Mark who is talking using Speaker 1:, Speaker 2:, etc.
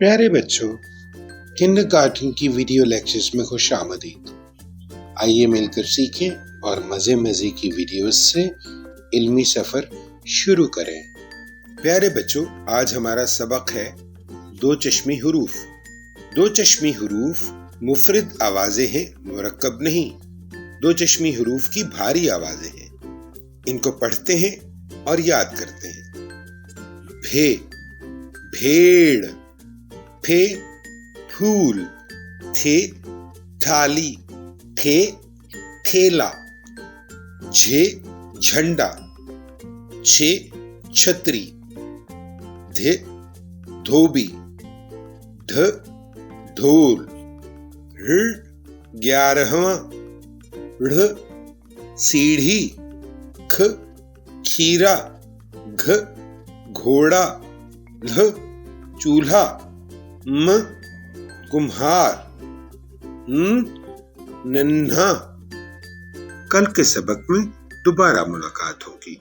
Speaker 1: پیارے بچوں، کنڈرگارٹن کی ویڈیو لیکچرز میں خوش آمدید۔ آئیے مل کر سیکھیں اور مزے کی ویڈیوز سے علمی سفر شروع کریں۔ پیارے بچوں، آج ہمارا سبق ہے دو چشمی حروف۔ دو چشمی حروف مفرد آوازیں ہیں، مرکب نہیں۔ دو چشمی حروف کی بھاری آوازیں ہیں۔ ان کو پڑھتے ہیں اور یاد کرتے ہیں۔ بھے بھیڑ، پھے پھول، تھے تھالی، ٹھے تھیلا، جھے جھنڈا، چھے چھتری، دھے دھوبی، ڈھ ڈھول، ڑ 11واں، ڑھ سیڑھی، کھ کھیرا، گھ گھوڑا، لھ چولہا، م کمہار، ن ننھا۔ کل کے سبق میں دوبارہ ملاقات ہوگی۔